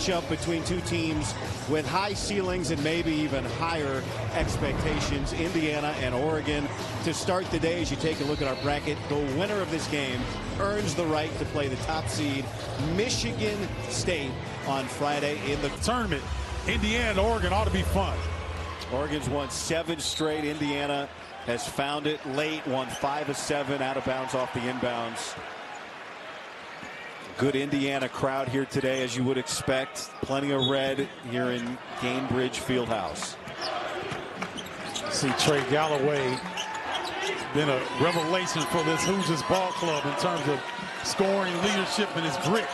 matchup between two teams with high ceilings and maybe even higher expectations. Indiana and Oregon. To start the day, as you take a look at our bracket, the winner of this game earns the right to play the top seed Michigan State on Friday in the tournament. Indiana and Oregon ought to be fun. Oregon's won 7 straight. Indiana has found it late, won 5 of 7 out of bounds off the inbounds. Good Indiana crowd here today, as you would expect. Plenty of red here in Gainbridge Fieldhouse. See Trey Galloway, been a revelation for this Hoosiers ball club in terms of scoring, leadership, and his grit.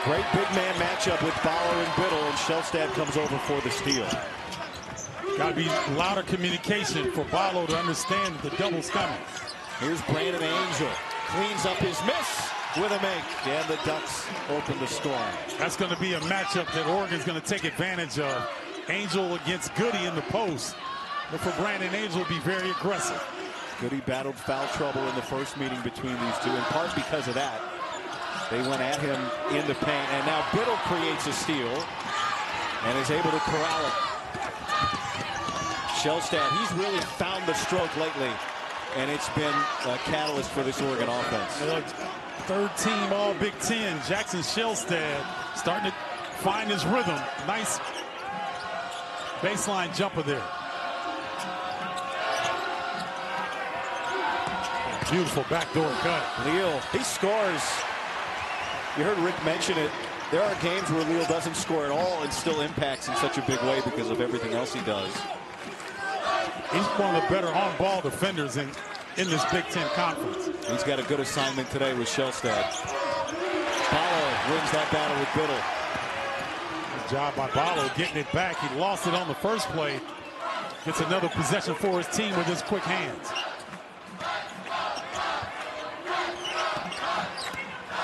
Great big man matchup with Fowler and Biddle, and Shellstad comes over for the steal. Got to be louder communication for Barlow to understand that the double's coming. Here's Brandon Angel, cleans up his miss with a make, and the Ducks open the score. That's going to be a matchup that Oregon's going to take advantage of. Angel against Goody in the post, but for Brandon Angel to be very aggressive. Goody battled foul trouble in the first meeting between these two, in part because of that. They went at him in the paint, and now Biddle creates a steal and is able to corral it. Shellstad, he's really found the stroke lately, and it's been a catalyst for this Oregon offense. Third team all Big Ten, Jackson Shellstad starting to find his rhythm. Nice baseline jumper there. Beautiful backdoor cut. Leal, he scores. You heard Rick mention it. There are games where Leal doesn't score at all and still impacts in such a big way because of everything else he does. He's one of the better on-ball defenders in this Big Ten conference. He's got a good assignment today with Shellstad. Barlow wins that battle with Biddle. Good job by Barlow getting it back. He lost it on the first play. Gets another possession for his team with his quick hands.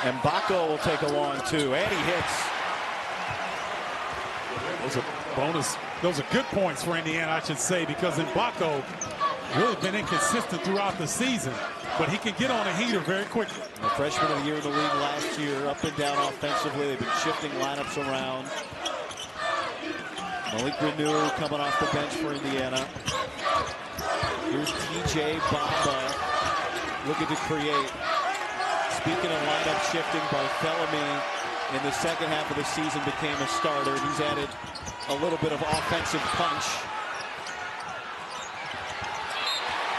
And Baco will take a long two, and he hits. Those are bonus. Those are good points for Indiana, I should say, because Baco really been inconsistent throughout the season, but he can get on a heater very quickly. The freshman of the year in the league last year, up and down offensively. They've been shifting lineups around. Malik Renew coming off the bench for Indiana. Here's TJ Bamba looking to create. Speaking of lineup shifting, Barthélemy in the second half of the season became a starter. He's added a little bit of offensive punch.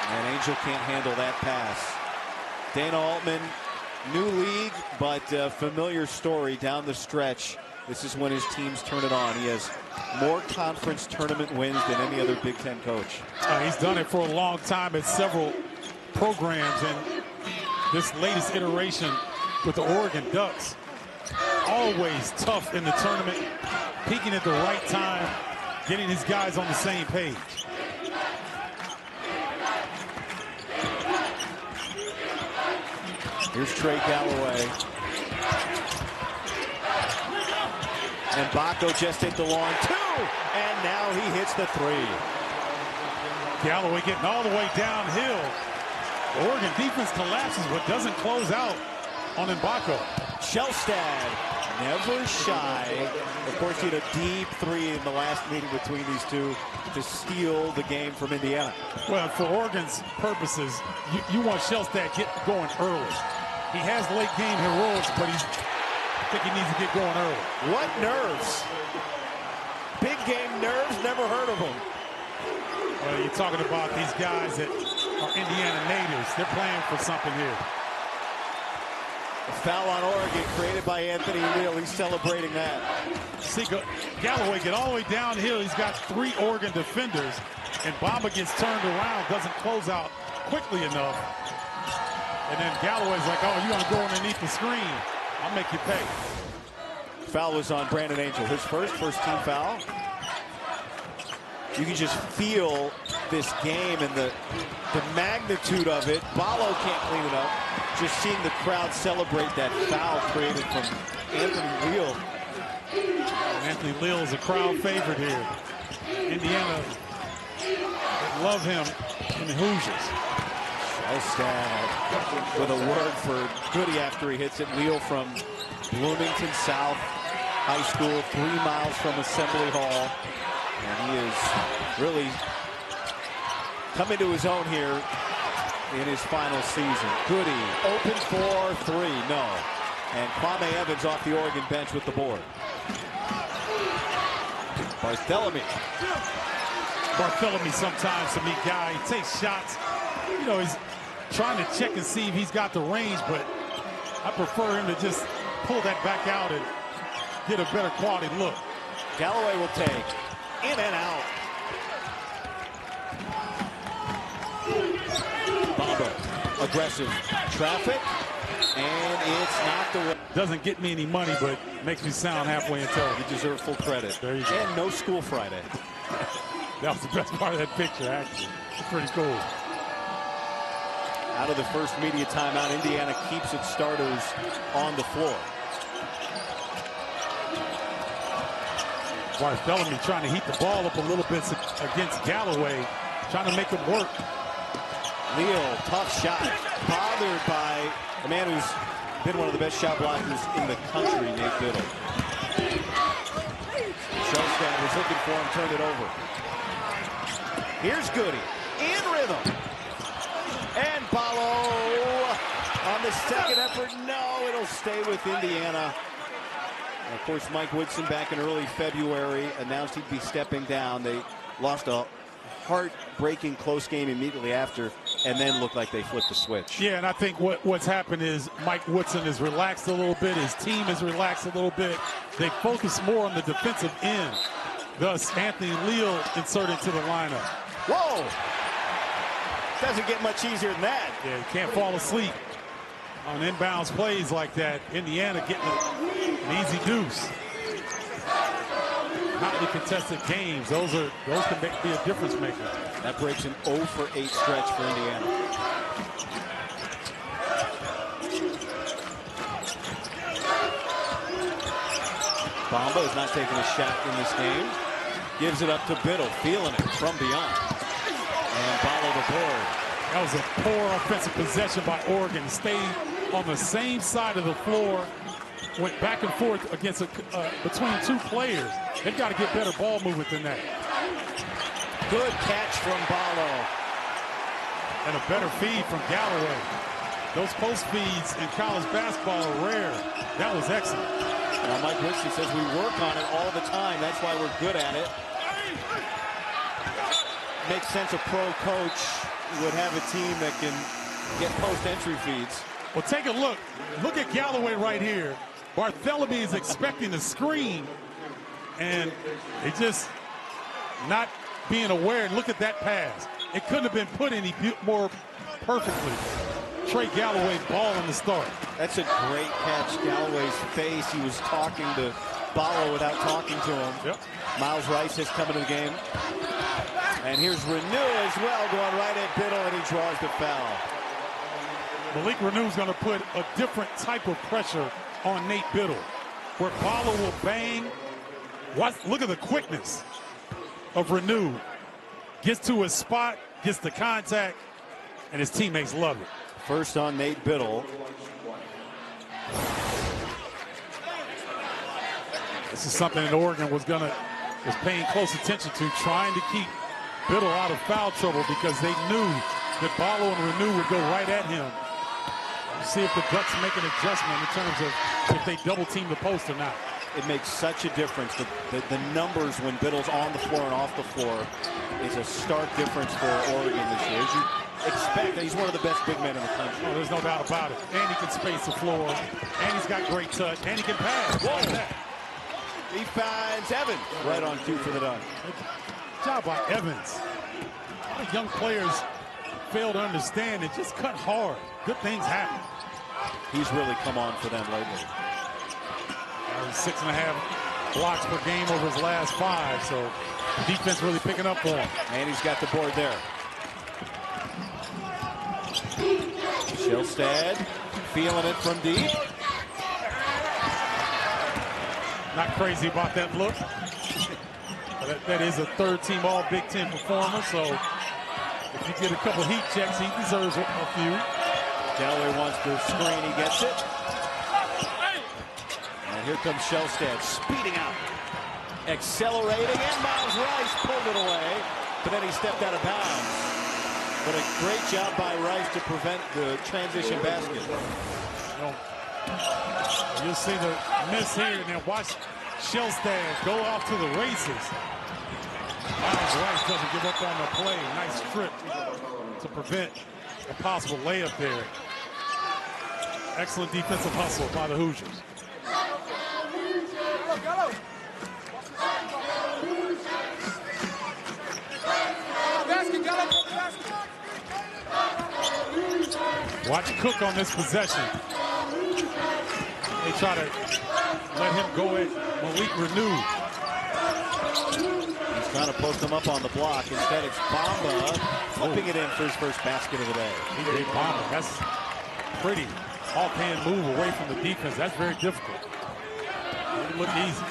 And Angel can't handle that pass. Dana Altman, new league, but familiar story down the stretch. This is when his teams turn it on. He has more conference tournament wins than any other Big Ten coach. He's done it for a long time at several programs, and this latest iteration with the Oregon Ducks, always tough in the tournament, peaking at the right time, getting his guys on the same page. Here's Trey Galloway. And Baco just hit the long two, and now he hits the three. Galloway getting all the way downhill. The Oregon defense collapses but doesn't close out on Baco. Shellstad never shy. Of course, he had a deep three in the last meeting between these two to steal the game from Indiana. Well, for Oregon's purposes, you want Shellstad get going early. He has late game heroics, but I think he needs to get going early. What nerves? Big game nerves, never heard of them. Well, you're talking about these guys that are Indiana natives. They're playing for something here. A foul on Oregon created by Anthony Leal. He's celebrating that. See, Galloway get all the way downhill. He's got 3 Oregon defenders, and Bamba gets turned around, doesn't close out quickly enough. And then Galloway's like, oh, you're going to go underneath the screen. I'll make you pay. Foul was on Brandon Angel. His first team foul. You can just feel this game and the magnitude of it. Barlow can't clean it up. Just seeing the crowd celebrate that foul created from Anthony Leal. Anthony Leal is a crowd favorite here. Indiana love him in the Hoosiers. Shellstad with a word for Goody after he hits it. Leal from Bloomington South. High School, 3 miles from Assembly Hall. And he is really coming to his own here in his final season. Goody opens for 3, no. And Kwame Evans off the Oregon bench with the board. Barthélemy sometimes, to me, guy, he takes shots. You know, he's trying to check and see if he's got the range, but I prefer him to just pull that back out and get a better quality look. Galloway will take in and out. Bamba, aggressive traffic, and it's knocked away. Doesn't get me any money, but makes me sound halfway intelligent. You deserve full credit. There you go. And no school Friday. That was the best part of that picture, actually. It's pretty cool. Out of the first media timeout, Indiana keeps its starters on the floor. Barthélemy trying to heat the ball up a little bit against Galloway, trying to make him work. Leal, tough shot, bothered by a man who's been one of the best shot blockers in the country, Nate Biddle. Shellstad was looking for him, turned it over. Here's Goody, in rhythm. And Ballo on the second effort. No, it'll stay with Indiana. And of course, Mike Woodson back in early February announced he'd be stepping down. They lost a heartbreaking close game immediately after, and then looked like they flipped the switch. Yeah, and I think what's happened is Mike Woodson is relaxed a little bit. His team is relaxed a little bit. They focus more on the defensive end. Thus, Anthony Leal inserted into the lineup. Whoa! Doesn't get much easier than that. Yeah, you can't fall asleep on inbounds plays like that. Indiana getting an easy deuce. Hotly contested games. Those can be a difference maker. That breaks an 0 for 8 stretch for Indiana. Bamba is not taking a shot in this game. Gives it up to Biddle, feeling it from beyond. And Ballo the board. That was a poor offensive possession by Oregon. Stayed on the same side of the floor. Went back and forth against between 2 players. They've got to get better ball movement than that. Good catch from Ballo. And a better feed from Galloway. Those post feeds in college basketball are rare. That was excellent. Well, Mike Woodson says we work on it all the time. That's why we're good at it. Makes sense a pro coach would have a team that can get post-entry feeds. Well, take a look. Look at Galloway right here. Barthélemy is expecting a screen, and they just not being aware. And look at that pass. It couldn't have been put any more perfectly. Trey Galloway ball in the start. That's a great catch. Galloway's face. He was talking to Ballo without talking to him. Yep. Miles Rice has come into the game. And here's Renew as well, going right at Biddle, and he draws the foul. Malik Renew's going to put a different type of pressure on Nate Biddle, where Ballo will bang. Look at the quickness of Renew. Gets to his spot, gets the contact, and his teammates love it. First on Nate Biddle. This is something that Oregon was paying close attention to, trying to keep Biddle out of foul trouble because they knew that Ballo and Renew would go right at him. See if the Ducks make an adjustment in terms of if they double team the post or not. It makes such a difference. The numbers when Biddle's on the floor and off the floor is a stark difference for Oregon this year. As you expect, he's one of the best big men in the country. Oh, there's no doubt about it. And he can space the floor, and he's got great touch, and he can pass. Whoa. He finds Evans right on cue for the dunk. Good job by Evans. A lot of young players fail to understand and just cut hard. Good things happen. He's really come on for them lately. 6.5 blocks per game over his last 5, so defense really picking up for him. And he's got the board there. Shellstad feeling it from deep. Not crazy about that look. That is a third-team all Big Ten performer, so if you get a couple heat checks, he deserves a few. Galloway wants the screen, he gets it. And Here comes Shellstad speeding out, accelerating, and Miles Rice pulled it away, but then he stepped out of bounds. But a great job by Rice to prevent the transition basket. You'll see the miss here, and then watch Shellstad go off to the races. Miles Rice doesn't give up on the play. Nice strip to prevent a possible layup there. Excellent defensive hustle by the Hoosiers. Watch Cook on this possession. They try to let him go at Malik Renew. He's trying to post him up on the block. Instead, it's Bamba flipping it in for his first basket of the day. T.J. Bamba, that's pretty offhand move away from the defense. That's very difficult. It looked easy.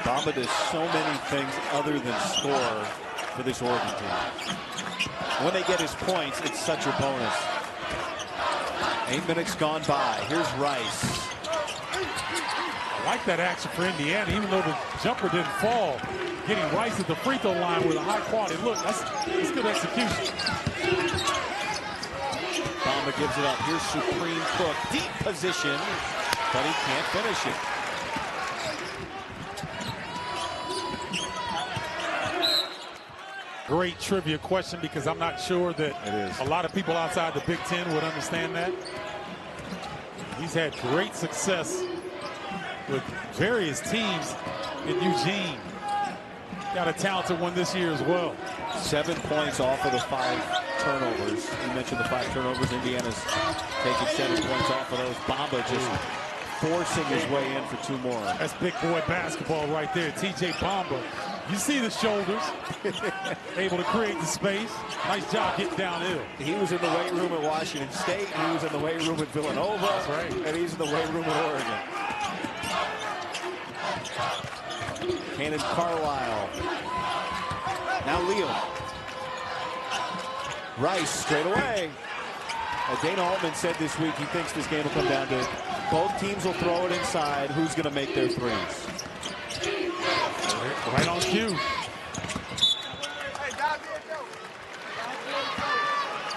Bamba does so many things other than score for this Oregon team. When they get his points, it's such a bonus. 8 minutes gone by. Here's Rice. I like that action for Indiana, even though the jumper didn't fall. Getting Rice at the free throw line with a high quality look. That's good execution. Bamba gives it up. Here's Supreme Cook. Deep position, but he can't finish it. Great trivia question, because I'm not sure that a lot of people outside the Big Ten would understand that. He's had great success with various teams in Eugene. Got a talented one this year as well. 7 points off of the 5 turnovers. You mentioned the 5 turnovers. Indiana's taking 7 points off of those. Bamba just forcing his way in for 2 more. That's big boy basketball right there. T.J. Bamba. You see the shoulders. Able to create the space. Nice job getting downhill. He was in the weight room at Washington State. He was in the weight room at Villanova. That's right. And he's in the weight room at Oregon. Cannon Carlisle. Now Leal. Rice straight away. Dana Altman said this week he thinks this game will come down to both teams will throw it inside. Who's going to make their threes? Right on cue.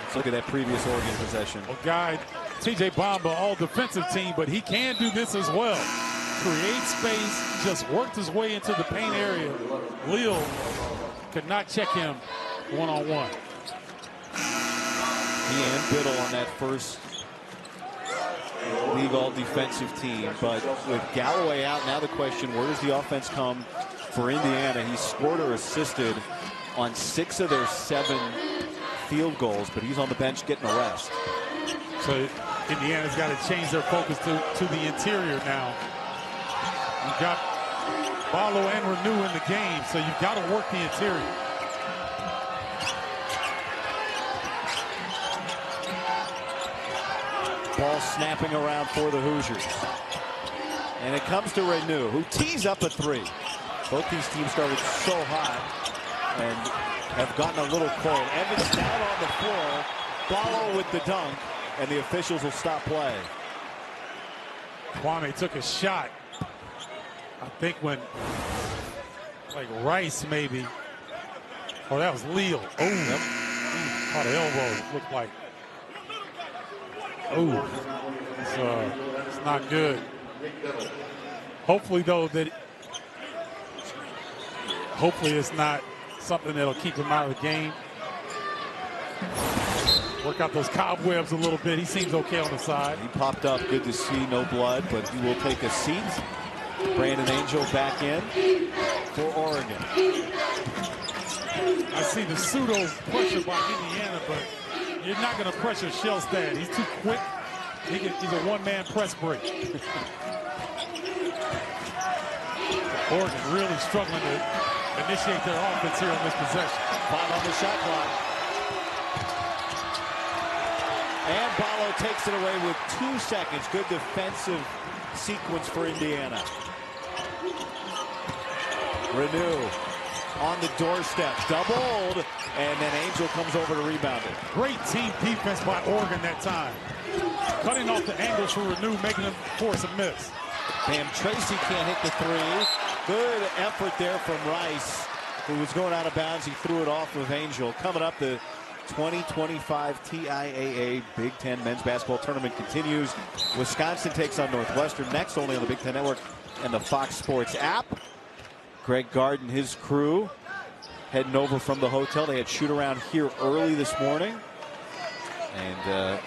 Let's look at that previous Oregon possession. Well, guy, T.J. Bamba, all defensive team, but he can do this as well. Create space, just worked his way into the paint area. Leal could not check him one-on-one. He and Biddle on that first league all-defensive team, but with Galloway out, now the question, where does the offense come for Indiana? He scored or assisted on 6 of their 7 field goals, but he's on the bench getting a rest. So Indiana's got to change their focus to the interior now. You've got Barlow and Renew in the game, so you've got to work the interior. Ball snapping around for the Hoosiers. And it comes to Renew, who tees up a 3. Both these teams started so hot and have gotten a little cold. Evans down on the floor. Barlow with the dunk, and the officials will stop play. Kwame took a shot. I think when, like Rice maybe. Oh, that was Leal. Oh, yep. Caught an elbow, looked like. Oh, it's not good. Hopefully, though, hopefully it's not something that'll keep him out of the game. Work out those cobwebs a little bit. He seems okay on the side. He popped up. Good to see. No blood, but he will take a seat. Brandon Angel back in for Oregon. I see the pseudo pressure by Indiana, but you're not going to pressure Shellstad. He's too quick. He's a one-man press break. Oregon really struggling to initiate their offense here on this possession. 5 on the shot clock. And Barlow takes it away with 2 seconds. Good defensive sequence for Indiana. Renew on the doorstep, doubled, and then Angel comes over to rebound it. Great team defense by Oregon that time. cutting off the angles for Renew, making them force a miss. Bam Tracy can't hit the three. Good effort there from Rice, who was going out of bounds. He threw it off of Angel. Coming up, the 2025 TIAA Big Ten men's basketball tournament continues. Wisconsin takes on Northwestern next, only on the Big Ten Network and the Fox Sports app. Greg Gard and his crew heading over from the hotel. They had shoot around here early this morning. And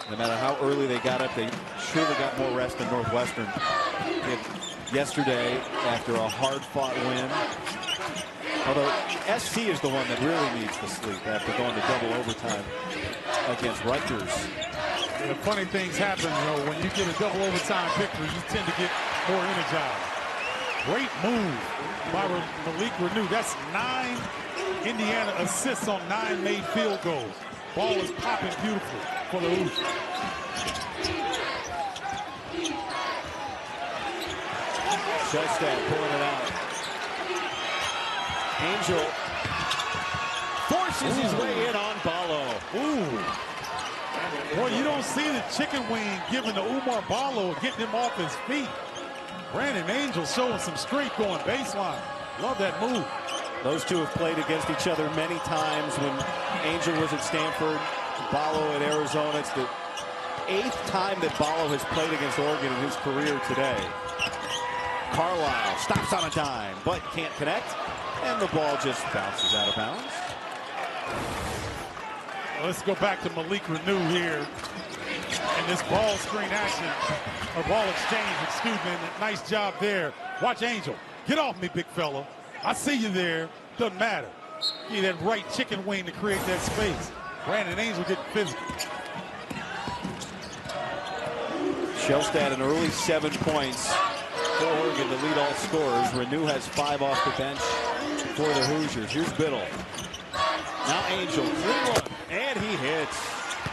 no matter how early they got up, they surely got more rest than Northwestern did yesterday after a hard-fought win. Although SC is the one that really needs to sleep after going to double overtime against Rutgers. Yeah, funny things happen, when you get a double overtime victory, you tend to get more energized. Great move by Malik Renew. That's 9 Indiana assists on 9 made field goals. Ball is popping beautifully for the Hoosiers. Shellstad pulling it out. Angel forces his way in on Ballo. Ooh. Boy, you don't see the chicken wing giving to Umar Ballo, getting him off his feet. Brandon Angel showing some strength going baseline. Love that move. Those two have played against each other many times when Angel was at Stanford, Ballo at Arizona. It's the 8th time that Ballo has played against Oregon in his career today. Carlisle stops on a dime, but can't connect, and the ball just bounces out of bounds. Let's go back to Malik Renew here. And this ball screen action, or ball exchange, excuse me. Nice job there. Watch Angel. Get off me, big fella. I see you there. Doesn't matter. Need that right chicken wing to create that space. Brandon Angel getting physical. Shellstad an early 7 points for Oregon to lead all scorers. Renew has 5 off the bench for the Hoosiers. Here's Biddle. Now Angel, clean one, and he hits.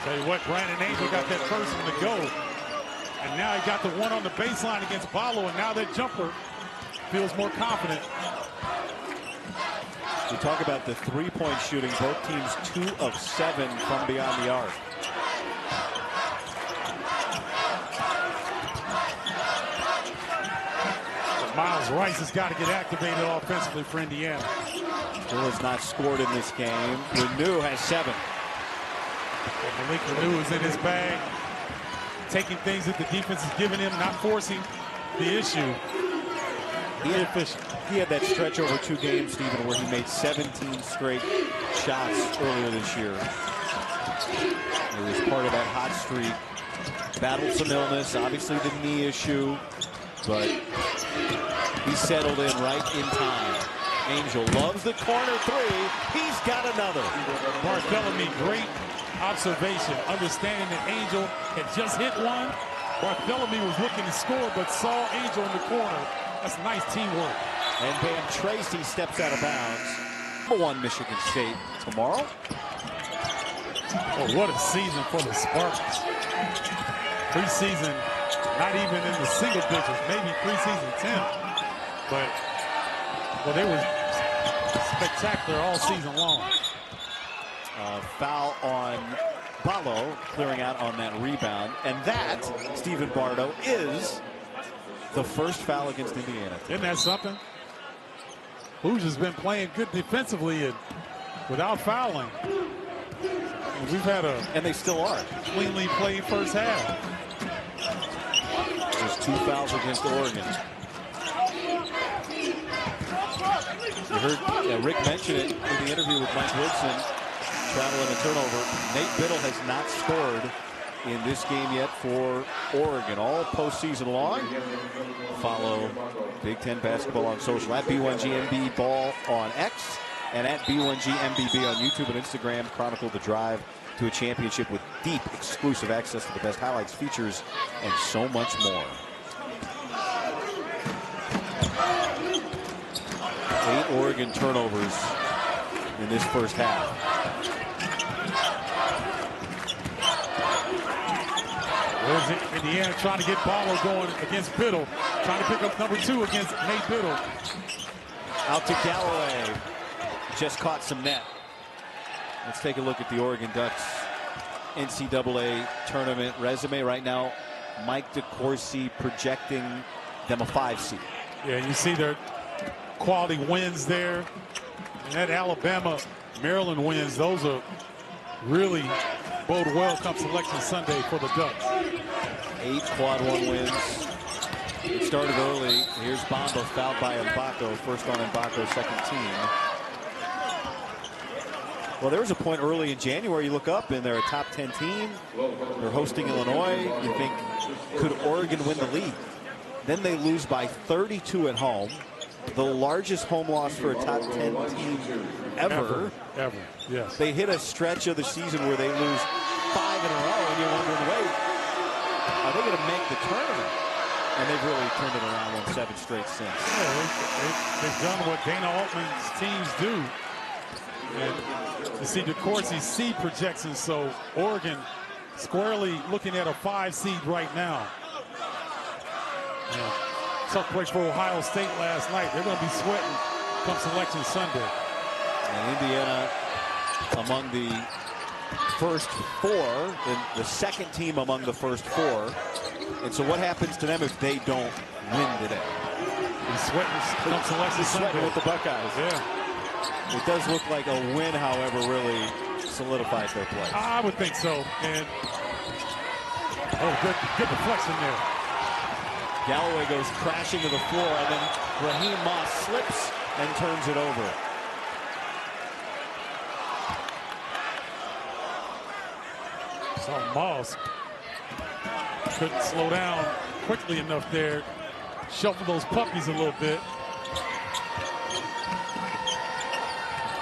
Tell you what, Brandon Angel got that first one to go. And now he got the one on the baseline against Ballo, and now that jumper feels more confident. We talk about the three-point shooting. Both teams 2 of 7 from beyond the arc. Miles Rice has got to get activated offensively for Indiana. Still has not scored in this game. Renew has 7. And Malik Renew is in his bag, taking things that the defense is giving him, not forcing the issue. Very efficient. He had that stretch over 2 games, Stephen, where he made 17 straight shots earlier this year. It was part of that hot streak. Battled some illness, obviously the knee issue, but he settled in right in time. Angel loves the corner 3. He's got another. Barthélemy, great observation, understanding that Angel had just hit one. Barthélemy was looking to score, but saw Angel in the corner. That's nice teamwork. And Bam Tracy steps out of bounds. Number 1 Michigan State tomorrow. Oh, what a season for the Spartans. Preseason, not even in the single digits, maybe preseason 10. But, well, they were spectacular all season long. Foul on Ballo, clearing out on that rebound. And that, Stephen Bardo, is the first foul against Indiana. Isn't that something? Hoosiers been playing good defensively and without fouling. We've had and they still are. Cleanly played first half. There's 2 fouls against Oregon. You heard Rick mention it in the interview with Mike Woodson. Travel and a turnover. Nate Biddle has not scored in this game yet for Oregon. All postseason long. Follow Big Ten basketball on social at B1GMB Ball on X and at B1GMBB on YouTube and Instagram. Chronicle the drive to a championship with deep exclusive access to the best highlights, features, and so much more. 8 Oregon turnovers in this first half. Where's it? Indiana trying to get Ballo going against Biddle. Trying to pick up number 2 against Nate Biddle. Out to Galloway. Just caught some net. Let's take a look at the Oregon Ducks NCAA tournament resume right now. Mike DeCourcy projecting them a 5 seed. Yeah, you see their quality wins there. And that Alabama-Maryland wins, those are really bode well come Selection Sunday for the Ducks. 8 quad 1 wins. It started early. Here's Bamba fouled by Mbako. First on Mbako, second team. Well, there was a point early in January you look up and they're a top 10 team. They're hosting Illinois. You think, could Oregon win the league? Then they lose by 32 at home. The largest home loss for a top 10 team ever. Ever, yes. They hit a stretch of the season where they lose 5 in a row, and you're wondering, wait, are they going to make the tournament? And they've really turned it around, won 7 straight since. Yeah, they've done what Dana Altman's teams do. And you see DeCourcy's seed projections, so Oregon squarely looking at a 5 seed right now. Yeah. Tough place for Ohio State last night. They're going to be sweating come Selection Sunday. And Indiana among the first 4, and the second team among the first 4. And so what happens to them if they don't win today? He's sweating come Selection Sunday with the Buckeyes. Yeah. It does look like a win, however, really solidifies their place. I would think so. And good deflection there. Galloway goes crashing to the floor, and then Raheem Moss slips and turns it over. So Moss couldn't slow down quickly enough there. Shuffle those puppies a little bit.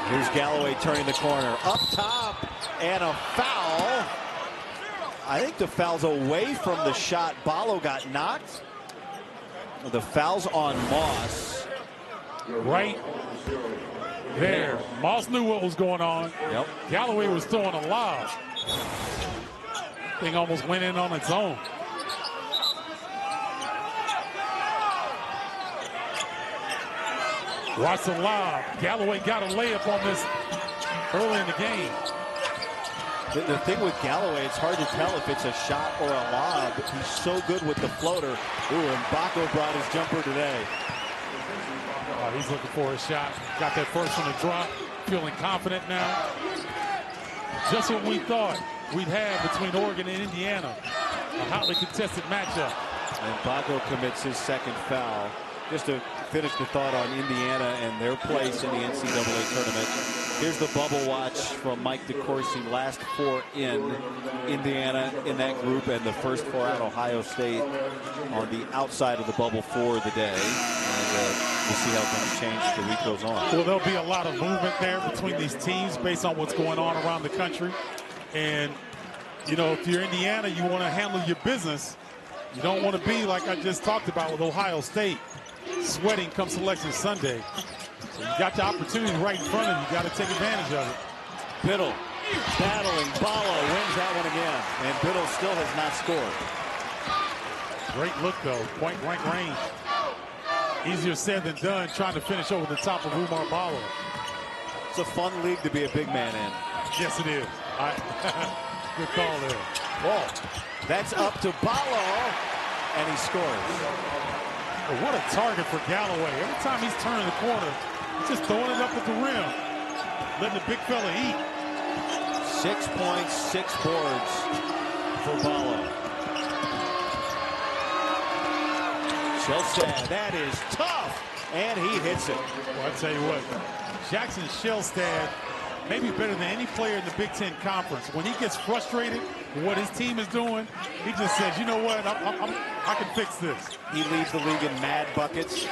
Here's Galloway turning the corner. Up top, and a foul. I think the foul's away from the shot. Ballo got knocked. The foul's on Moss. Right there. Moss knew what was going on. Yep. Galloway was throwing a lob. Thing almost went in on its own. Watch the lob. Galloway got a layup on this early in the game. The thing with Galloway, it's hard to tell if it's a shot or a lob. He's so good with the floater. Ooh, and Mbako brought his jumper today. He's looking for a shot. Got that first one to drop. Feeling confident now. Just what we thought we'd have between Oregon and Indiana. A hotly contested matchup. And Mbako commits his second foul. Just to finish the thought on Indiana and their place in the NCAA tournament. Here's the bubble watch from Mike DeCourcy. Last 4 in Indiana in that group, and the first 4 out. Ohio State on the outside of the bubble for the day. And we'll see how things change as the week goes on. Well, there'll be a lot of movement there between these teams based on what's going on around the country. And, you know, if you're Indiana, you want to handle your business. You don't want to be like I just talked about with Ohio State, sweating come Selection Sunday. So you got the opportunity right in front of you. You got to take advantage of it. Biddle battling. Ballo wins that one again. And Biddle still has not scored. Great look, though. Point blank range. Easier said than done trying to finish over the top of Umar Ballo. It's a fun league to be a big man in. Yes, it is. Good call there. Ball. That's up to Ballo. And he scores. But what a target for Galloway. Every time he's turning the corner, he's just throwing it up at the rim. Letting the big fella eat. 6 points, 6 boards for Ballo. Shellstad, that is tough. And he hits it. Well, I tell you what, Jackson Shellstad may be better than any player in the Big Ten Conference. When he gets frustrated with what his team is doing, he just says, you know what, I can fix this. He leads the league in mad buckets.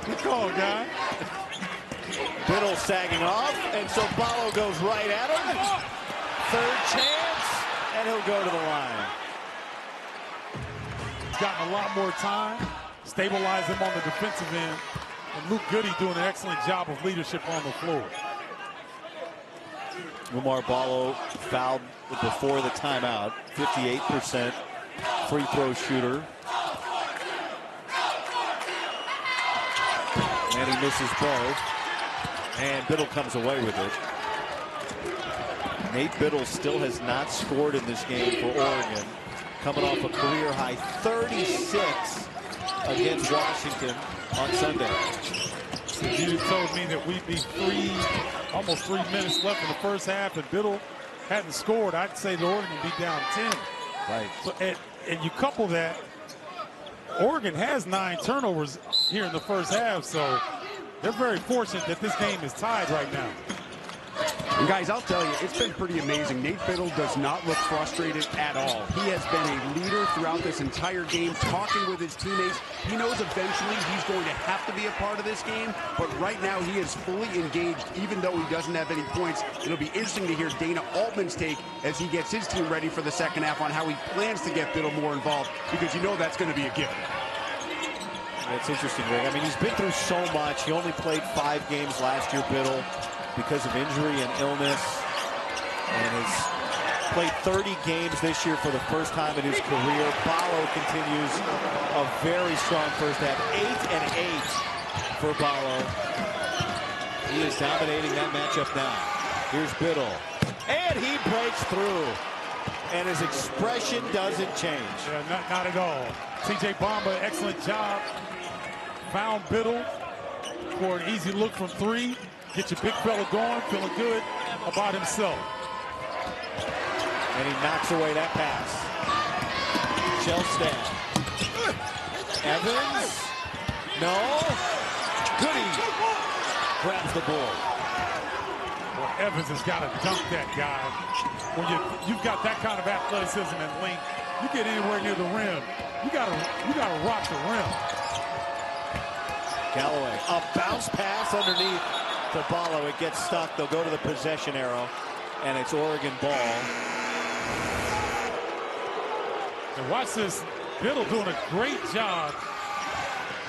Good call, guy. Biddle sagging off, and so Ballo goes right at him. Third chance, and he'll go to the line. He's gotten a lot more time, stabilized him on the defensive end, and Luke Goody doing an excellent job of leadership on the floor. Umar Ballo fouled before the timeout. 58% free throw shooter. And he misses both. And Biddle comes away with it. Nate Biddle still has not scored in this game for Oregon, coming off a career-high 36 against Washington on Sunday. If you told me that we'd be almost 3 minutes left in the first half and Biddle hadn't scored, I'd say the Oregon would be down 10. Right. So, and you couple that, Oregon has 9 turnovers here in the first half, so they're very fortunate that this game is tied right now. And guys, I'll tell you, it's been pretty amazing. Nate Biddle does not look frustrated at all. He has been a leader throughout this entire game, talking with his teammates. He knows eventually he's going to have to be a part of this game, but right now he is fully engaged, even though he doesn't have any points. It'll be interesting to hear Dana Altman's take as he gets his team ready for the second half on how he plans to get Biddle more involved, because you know that's going to be a given. It's interesting, Rick. I mean, he's been through so much. He only played 5 games last year, Biddle, because of injury and illness, and has played 30 games this year for the first time in his career. Ballo continues a very strong first half, 8-8 for Ballo. He is dominating that matchup now. Here's Biddle, and he breaks through, and his expression doesn't change. Yeah, not at all. TJ Bamba, excellent job. Found Biddle for an easy look from 3. Get your big fella going, feeling good about himself. And he knocks away that pass. Shellstad. Evans. No. Goody grabs the board. Well, Evans has got to dunk that guy. When you've got that kind of athleticism and length, you get anywhere near the rim, you gotta rock the rim. Galloway, a bounce pass underneath to Ballo. It gets stuck. They'll go to the possession arrow, and it's Oregon ball. And watch this. Biddle doing a great job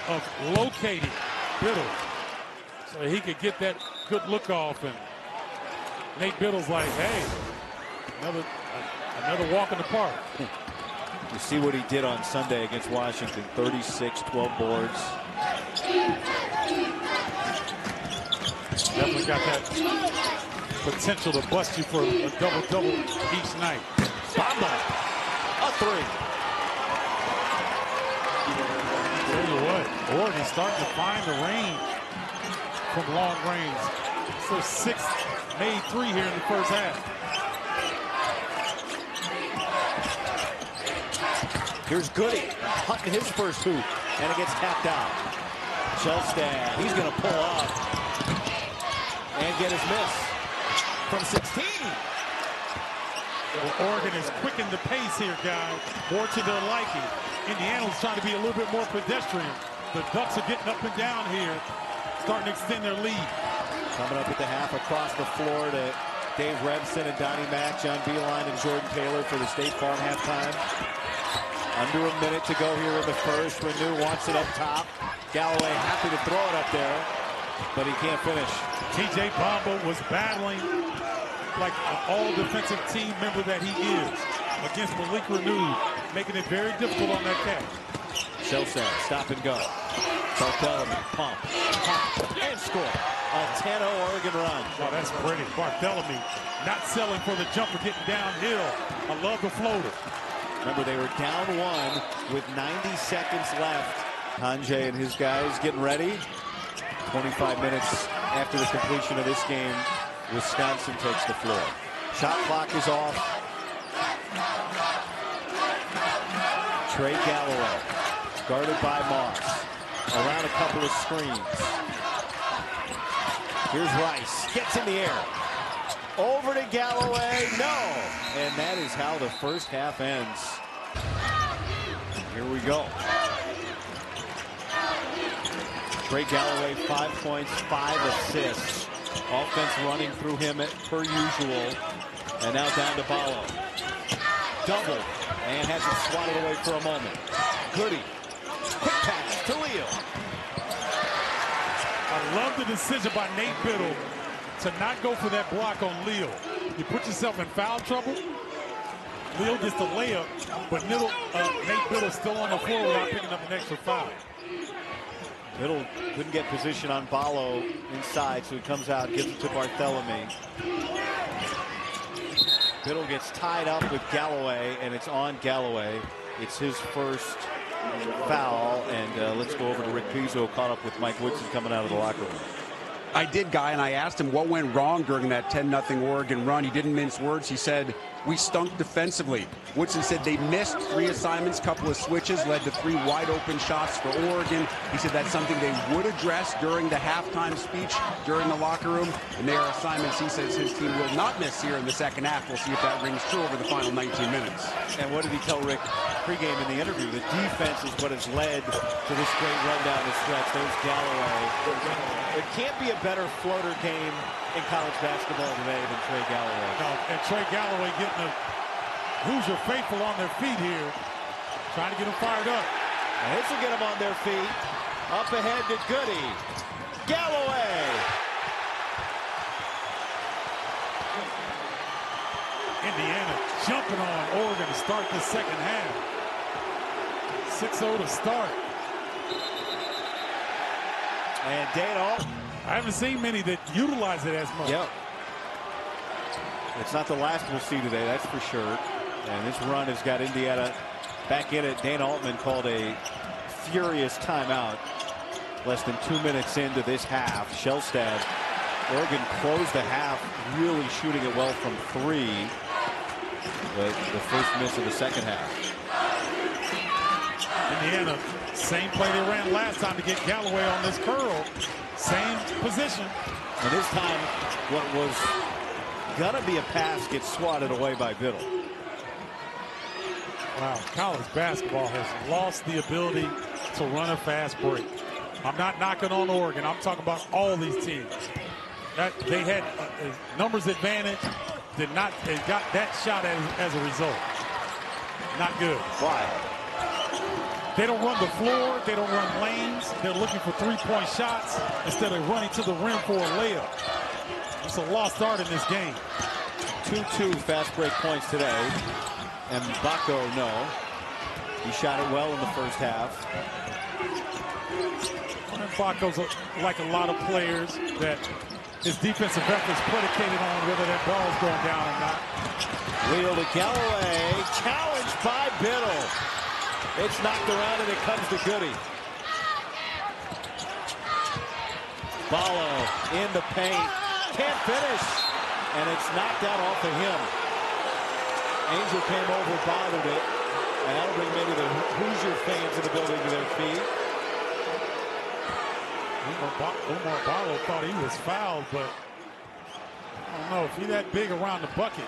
of locating Biddle so he could get that good look off. And Nate Biddle's like, hey, another walk in the park. You see what he did on Sunday against Washington. 36, 12 boards. Definitely got that potential to bust you for a double-double each night. Bamba, a 3. Tell you what, Oregon's starting to find the range from long range. So 6 made 3 here in the first half. Here's Goody, hunting his first hoop, and it gets tapped out. Shellstad, he's going to pull up and get his miss from 16. Well, Oregon has quickened the pace here, guys, more to their liking. Indiana's trying to be a little bit more pedestrian. The Ducks are getting up and down here, starting to extend their lead. Coming up at the half across the floor to Dave Revson and Donnie Mack, John Beilein and Jordan Taylor for the State Farm halftime. Under a minute to go here in the first. Renew wants it up top. Galloway happy to throw it up there, but he can't finish. TJ Bamba was battling like an all-defensive team member that he is against Malik Renew, making it very difficult on that catch. Shellstad, stop and go. Bartholomew, pump, pop, and score. A 10-0 Oregon run. Oh, that's pretty. Bartholomew not selling for the jumper, getting downhill. I love the floater. Remember, they were down 1 with 90 seconds left. Hanjay and his guys getting ready. 25 minutes after the completion of this game, Wisconsin takes the floor. Shot clock is off. Trey Galloway, guarded by Moss. Around a couple of screens. Here's Rice, gets in the air. Over to Galloway, no! And that is how the first half ends. Here we go. Trey Galloway, 5 points, 5 assists. Offense running through him per usual. And now down to Ballo. Double, and has it swatted away for a moment. Goody, quick pass to Leo. I love the decision by Nate Biddle to not go for that block on Leo. You put yourself in foul trouble. Leo gets the layup, but Nate Biddle's still on the floor without picking up an extra foul. Biddle couldn't get position on Ballo inside, so he comes out, gives it to Bartholomew. Biddle gets tied up with Galloway, and it's on Galloway. It's his first foul, and let's go over to Rick Pizzo, caught up with Mike Woodson coming out of the locker room. I did, Guy, and I asked him what went wrong during that 10-0 Oregon run. He didn't mince words. He said, we stunk defensively. Woodson said they missed 3 assignments, couple of switches, led to 3 wide-open shots for Oregon. He said that's something they would address during the halftime speech during the locker room, and they are assignments he says his team will not miss here in the second half. We'll see if that rings true over the final 19 minutes. And what did he tell Rick pregame in the interview? The defense is what has led to this great run down the stretch. There's Galloway. There can't be a better floater game in college basketball today than Trey Galloway. No, and Trey Galloway getting the Hoosier faithful on their feet here, trying to get them fired up. And this will get them on their feet. Up ahead to Goody. Galloway. Indiana jumping on Oregon to start the second half. 6-0 to start. And Dana. I haven't seen many that utilize it as much. Yep. It's not the last we'll see today, that's for sure. And this run has got Indiana back in it. Dana Altman called a furious timeout less than 2 minutes into this half. Shellstad, Oregon closed the half really shooting it well from 3. But the first miss of the second half. Indiana, same play they ran last time to get Galloway on this curl. Same position. And this time, what was gonna be a pass gets swatted away by Biddle. Wow, college basketball has lost the ability to run a fast break. I'm not knocking on Oregon. I'm talking about all these teams. That they had a numbers advantage. They got that shot as a result. Not good. Why? They don't run the floor. They don't run lanes. They're looking for three-point shots instead of running to the rim for a layup. It's a lost art in this game. 2-2 fast break points today. And Baco, no. He shot it well in the first half. And Baco's like a lot of players that his defensive efforts predicated on whether that ball's going down or not. Wheel to Galloway. Challenged by Biddle. It's knocked around and it comes to Goody. Ballo in the paint. Can't finish. And it's knocked out off of him. Angel came over, bothered it. And that'll bring maybe the Hoosier fans in the building to their feet. Omar Ballo thought he was fouled, but I don't know if he's that big around the bucket.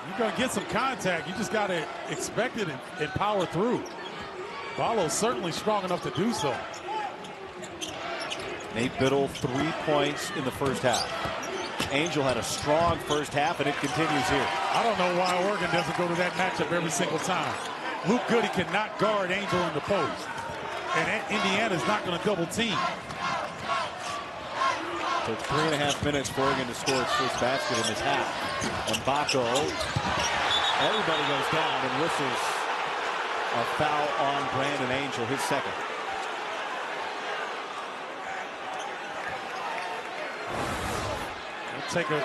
You're going to get some contact. You just got to expect it and power through. Ballo's certainly strong enough to do so. Nate Biddle, 3 points in the first half. Angel had a strong first half, and it continues here. I don't know why Oregon doesn't go to that matchup every single time. Luke Goody cannot guard Angel in the post. And Indiana's not going to double team. Took 3.5 minutes for Oregon to score its first basket in this half. And Baco, everybody goes down and whistles a foul on Brandon Angel, his second. Let's take a...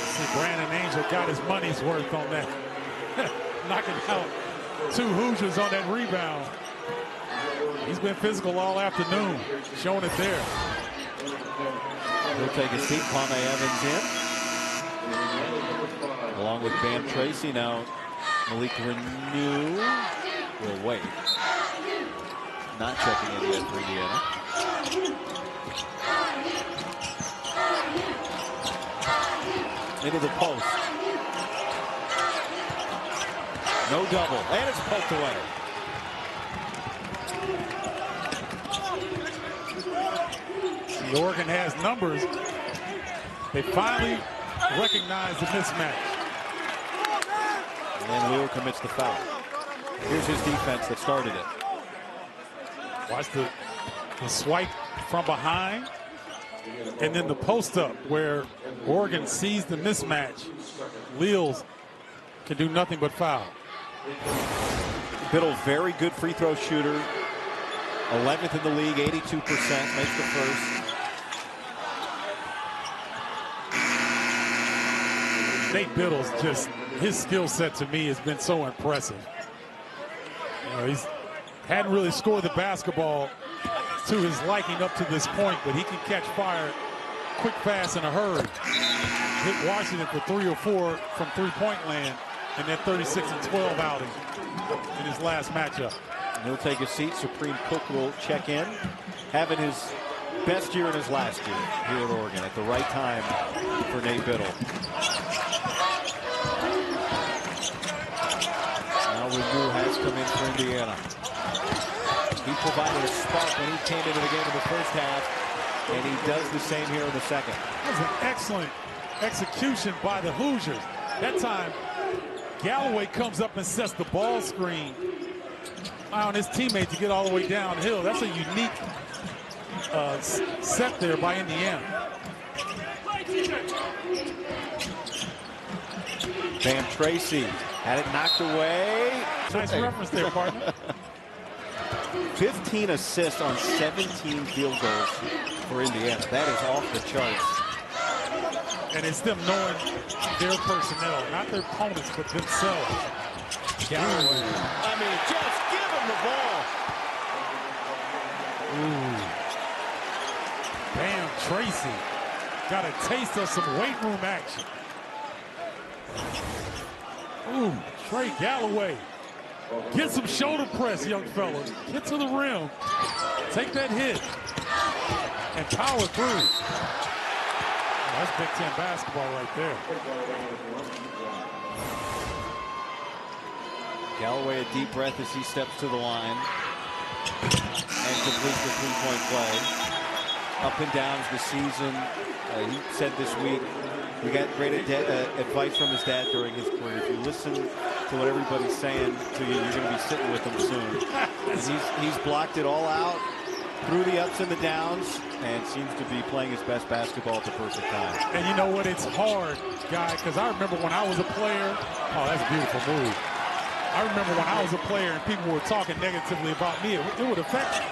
Let's see, Brandon Angel got his money's worth on that. Knocking out 2 Hoosiers on that rebound. He's been physical all afternoon, showing it there. He'll take a seat. Kwame Evans in. Along with Bam Tracy. Now Malik Renew will wait. Not checking in yet for Indiana. Into the post. No double. And it's poked away. See, Oregon has numbers. They finally recognize the mismatch. And then Leo commits the foul. Here's his defense that started it. Watch the swipe from behind. And then the post up where Oregon sees the mismatch. Leals can do nothing but foul. Biddle, very good free throw shooter. 11th in the league, 82%, makes the first. Nate Biddle's his skill set to me has been so impressive. You know, he's hadn't really scored the basketball to his liking up to this point, but he can catch fire quick, fast, in a hurry. Hit Washington for 3 or 4 from three-point land in that 36-12 outing in his last matchup. He'll take a seat. Supreme Cook will check in, having his best year in his last year here at Oregon at the right time for Nate Biddle. Now Renew has come in for Indiana. He provided a spark when he came into the game in the first half, and he does the same here in the second. That was an excellent execution by the Hoosiers. That time, Galloway comes up and sets the ball screen on his teammate to get all the way downhill. That's a unique set there by Indiana. Bam Tracy had it knocked away. Nice reference there, partner. 15 assists on 17 field goals for Indiana. That is off the charts. And it's them knowing their personnel, not their opponents, but themselves. Galloway. I mean, just give him the ball. Ooh. Bam Tracy got a taste of some weight room action. Ooh, Trey Galloway. Get some shoulder press, young fella. Get to the rim. Take that hit. And power through. Oh, that's Big Ten basketball right there. Galloway a deep breath as he steps to the line and completes the three-point play. Up and downs the season. He said this week, we got great advice from his dad during his career. If you listen to what everybody's saying to you, you're going to be sitting with him soon. He's blocked it all out through the ups and the downs and seems to be playing his best basketball at the perfect time. And you know what? It's hard, guy, because I remember when I was a player. Oh, that's a beautiful move. I remember when I was a player and people were talking negatively about me, it would affect me.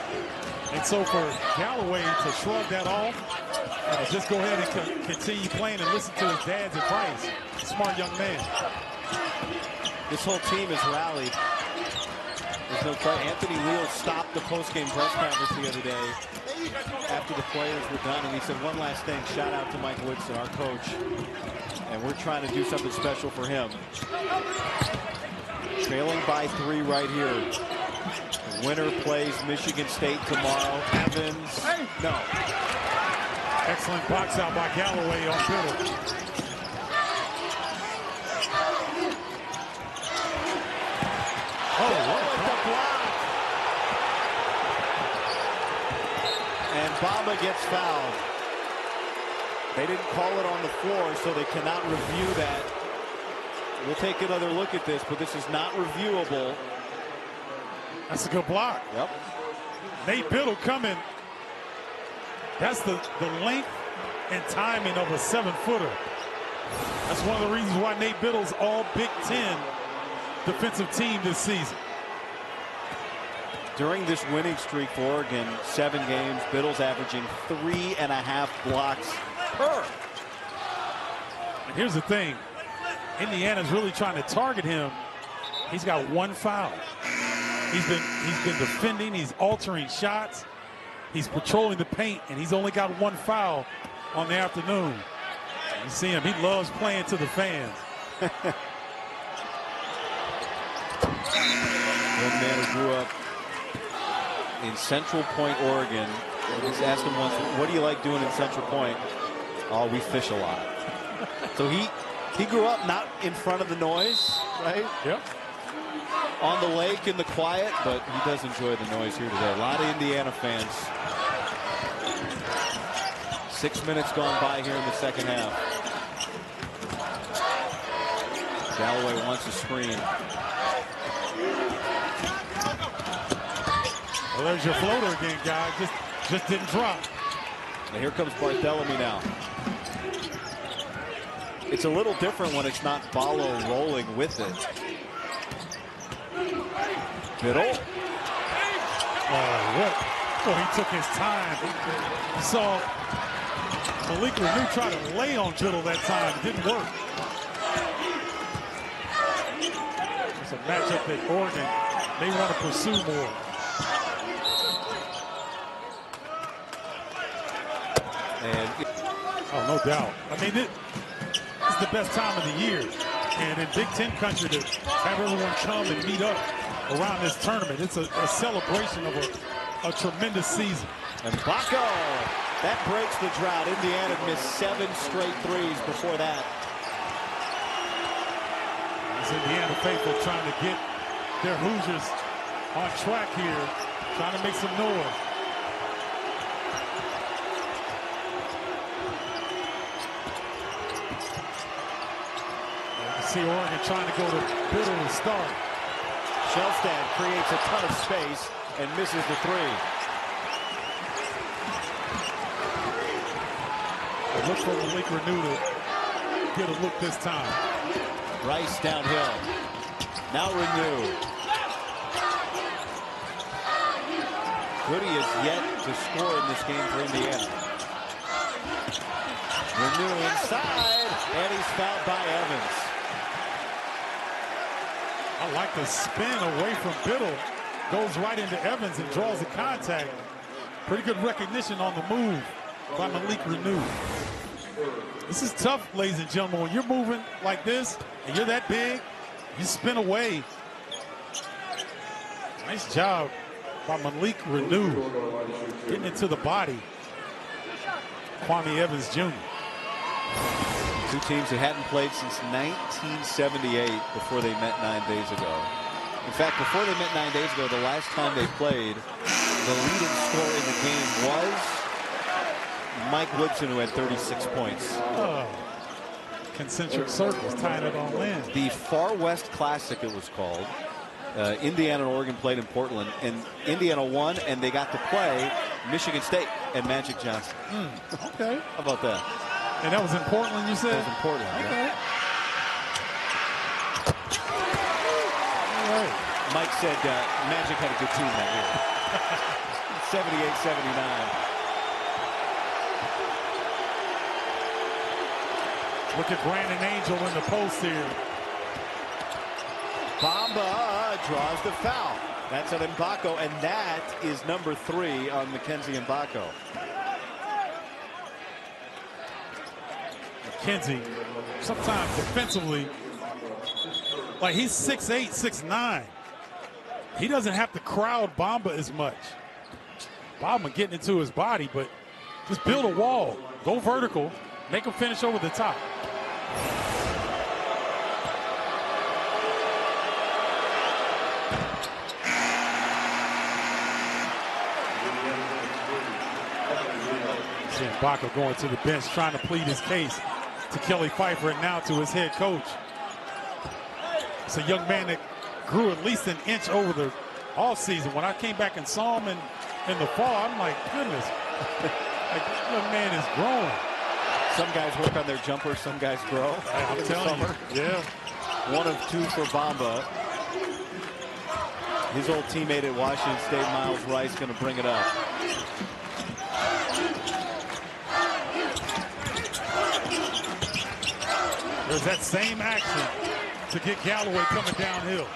And so for Galloway to shrug that off and to just go ahead and continue playing and listen to his dad's advice, smart young man. This whole team has rallied. There's no question. Anthony Leal stopped the post-game press conference the other day after the players were done, and he said one last thing, shout out to Mike Woodson, our coach, and we're trying to do something special for him. Trailing by 3 right here. The winner plays Michigan State tomorrow. Evans, no. Excellent box out by Galloway on Biddle. Oh, what the block. And Bamba gets fouled. They didn't call it on the floor, so they cannot review that. We'll take another look at this, but this is not reviewable. That's a good block. Yep. Nate Biddle coming. That's the length and timing of a 7-footer. That's one of the reasons why Nate Biddle's all Big Ten defensive team this season. During this winning streak for Oregon, 7 games, Biddle's averaging 3.5 blocks per. And here's the thing. Indiana's really trying to target him. He's got 1 foul. He's been defending, he's altering shots, he's patrolling the paint, and he's only got 1 foul on the afternoon. You see him, he loves playing to the fans. Young man who grew up in Central Point, Oregon. I just asked him once, what do you like doing in Central Point? Oh, we fish a lot. So he grew up not in front of the noise, right? Yep. On the lake in the quiet, but he does enjoy the noise here today. A lot of Indiana fans. 6 minutes gone by here in the second half. Galloway wants a screen. Well, there's your floater again, guy. Just didn't drop. And here comes Barthélemy now. It's a little different when it's not Ballo rolling with it. Biddle. Oh, he took his time. You saw Malik Renew try to lay on Biddle that time. It didn't work. matchup that Oregon, they want to pursue more. Oh, no doubt. I mean, this is the best time of the year. And in Big Ten country, to have everyone come and meet up around this tournament, it's a celebration of a tremendous season. And Baco, that breaks the drought. Indiana missed 7 straight threes before that. It's Indiana faithful trying to get their Hoosiers on track here, trying to make some noise. You see Oregon trying to go to Biddle to start. Shelstad creates a ton of space and misses the 3. Look for Malik Renew to get a look this time. Rice downhill. Now Renew. Goody is yet to score in this game for Indiana. Renew inside, and he's fouled by Evans. I like the spin away from Biddle. Goes right into Evans and draws the contact. Pretty good recognition on the move by Malik Renew. This is tough, ladies and gentlemen. When you're moving like this and you're that big, you spin away. Nice job by Malik Renew getting into the body. Kwame Evans Jr. Two teams that hadn't played since 1978 before they met 9 days ago. In fact, before they met 9 days ago, the last time they played, the leading scorer in the game was Mike Woodson, who had 36 points. Oh, concentric circles tying it on in. The Far West Classic, it was called. Indiana and Oregon played in Portland, and Indiana won, and they got to play Michigan State and Magic Johnson. Okay. How about that? And that was in Portland, you said? That was in Portland. Okay. Yeah. All right. Mike said Magic had a good team that year. 78-79. Look at Brandon Angel in the post here. Bamba draws the foul. That's on Mbako, and that is number 3 on Mackenzie Mbako. McKenzie, sometimes defensively, like he's 6'8", 6'9". He doesn't have to crowd Bamba as much. Bamba getting into his body, but just build a wall. Go vertical. Make him finish over the top. Mbako going to the bench, trying to plead his case to Kelly Pfeiffer and now to his head coach. It's a young man that grew at least an inch over the offseason. When I came back and saw him in the fall, I'm like, goodness, like, this young man is growing. Some guys work on their jumper, some guys grow. I'm telling you, yeah. 1 of 2 for Bamba. His old teammate at Washington State, Miles Rice, going to bring it up. There's that same action to get Galloway coming downhill.